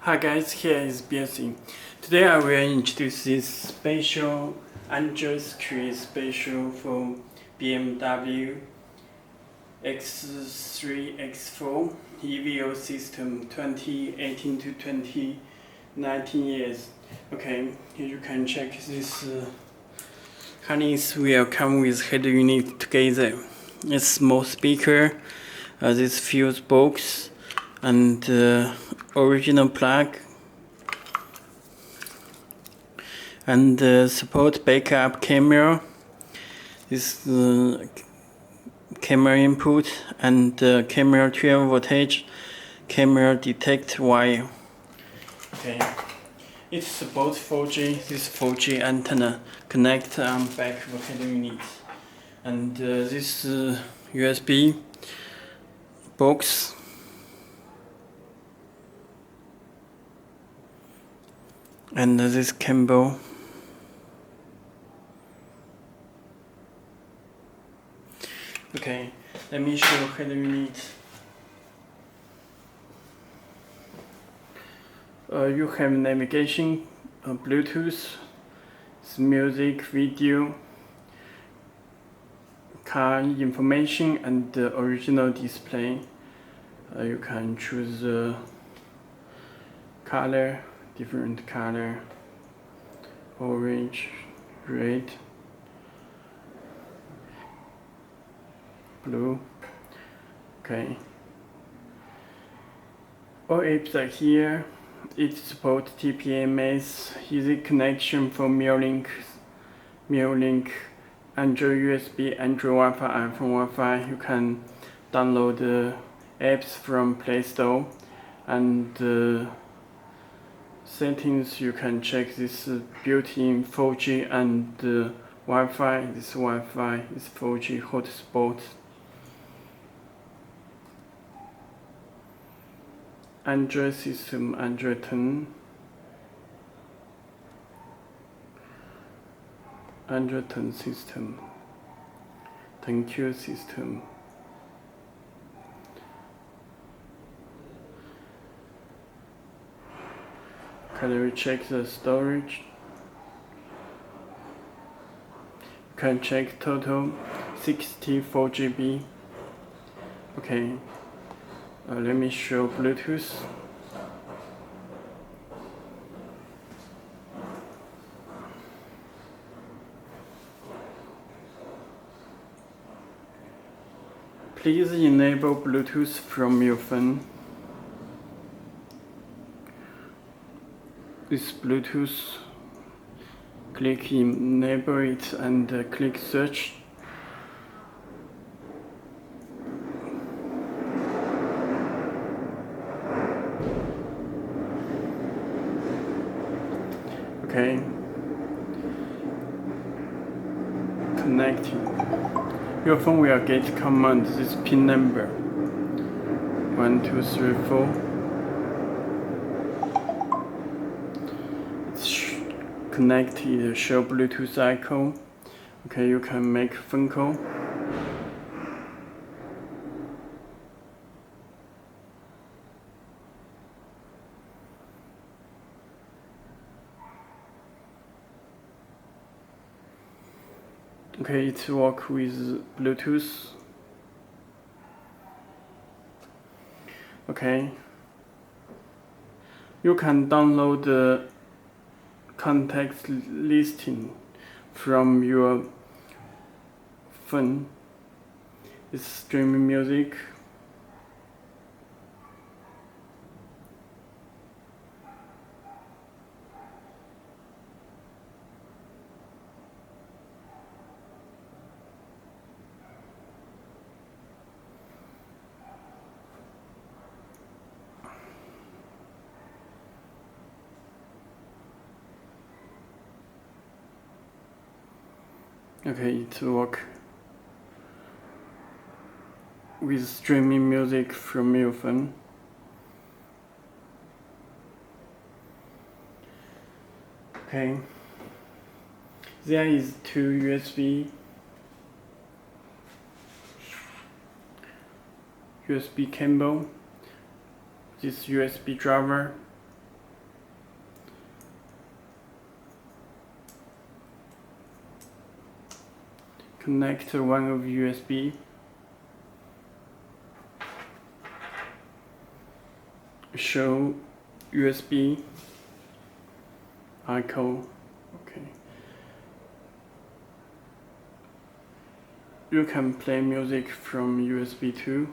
Hi guys, here is Belsee. Today I will introduce this special Android security special for BMW X3 X4 EVO system 2018 to 2019 years. Okay, here you can check this harness will come with head unit together. A small speaker, this fuse box, and original plug, and support backup camera. This camera input and camera 12 voltage, camera detect wire. Okay, it supports 4G. This 4G antenna connect on back of head unit, and this USB box. And this cable. Okay, let me show head unit. You have navigation, Bluetooth, music, video, car information, and original display. You can choose color, different color, orange, red, blue. Okay, all apps are here. It supports TPMS, easy connection for Mirrorlink, Android USB, Android Wi-Fi, iPhone Wi-Fi. You can download apps from Play Store, and settings you can check this built-in 4G and Wi-Fi. This Wi-Fi is 4G hotspot. Android system, Android 10. Android 10 system, 10Q system. Can we check the storage? You can check total 64 GB. Okay, let me show Bluetooth. Please enable Bluetooth from your phone. This Bluetooth, click enable it and click search. Okay, connecting. Your phone will get command this pin number 1 2 3 4. Connected, show Bluetooth icon. Okay, you can make phone call. Okay, it works with Bluetooth. Okay, you can download the contact listing from your phone. It's streaming music. Okay, it works with streaming music from your phone. Okay, there is two USB cable, this USB driver, connect one of USB. Show USB icon. Okay. You can play music from USB 2.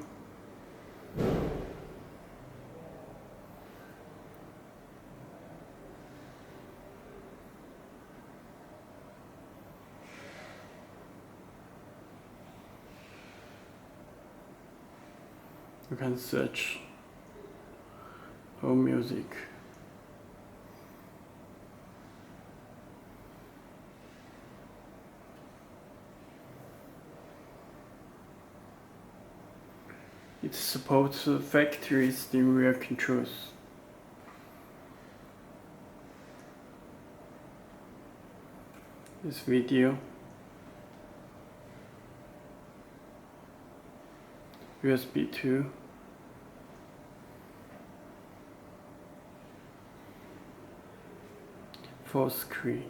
You can search all music. It supports factory steering wheel controls. This video. USB 2. Full screen.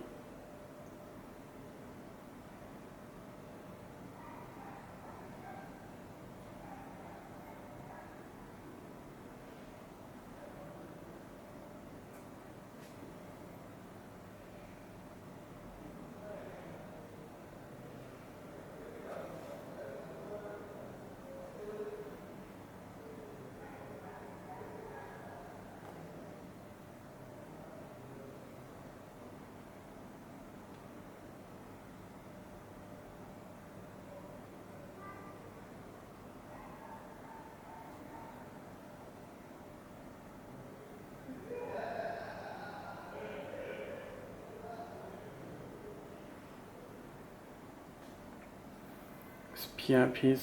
PRP,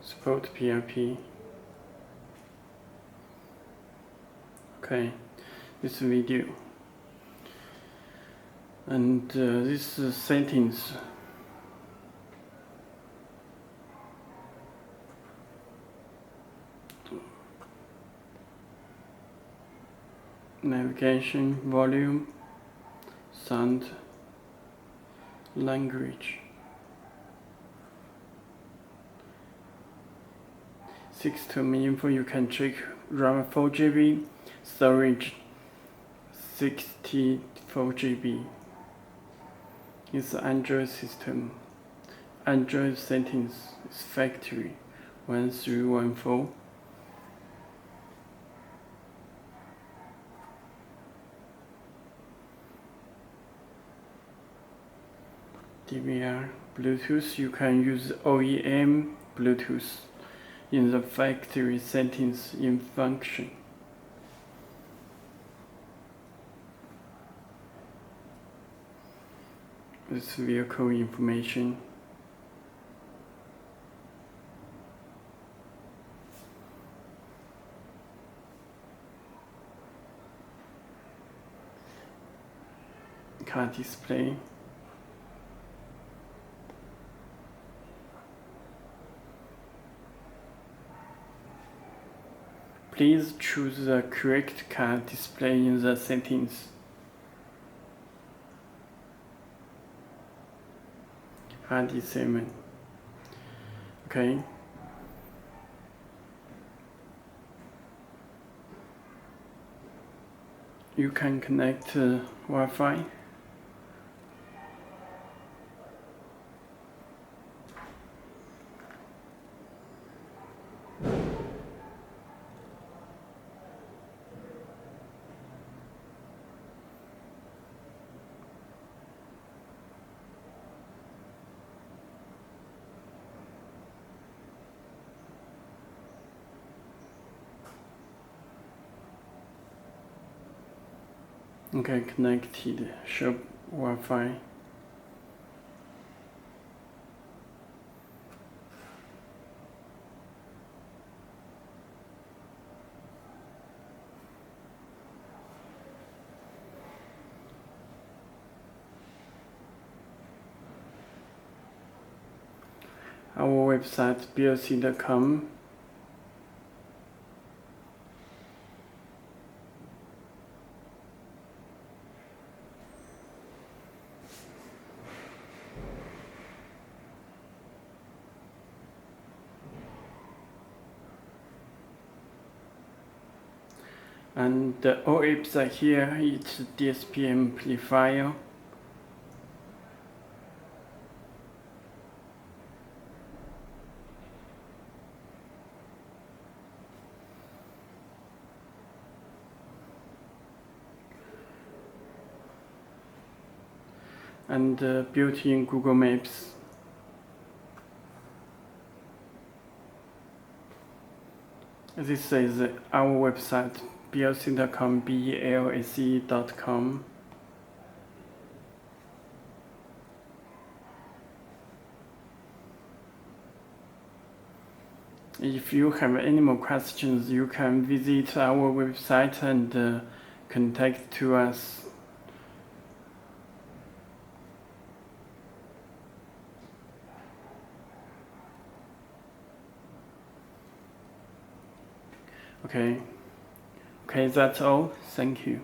support PRP. Okay, this video. And this settings. Navigation, volume, sound, language. 6-term info, you can check RAM 4 GB, storage 64 GB. It's Android system. Android settings is factory 1314. DVR, Bluetooth, you can use OEM Bluetooth in the factory settings in function. This vehicle information. Car display. Please choose the correct car display in the settings. RD7. Okay. You can connect Wi-Fi. Okay, connected, show Wi-Fi. Our website belsee.com. And all apps are here. It's DSP amplifier. And built-in Google Maps. This is our website, belsee.com, belse.com. If you have any more questions, you can visit our website and contact to us. Okay, that's all. Thank you.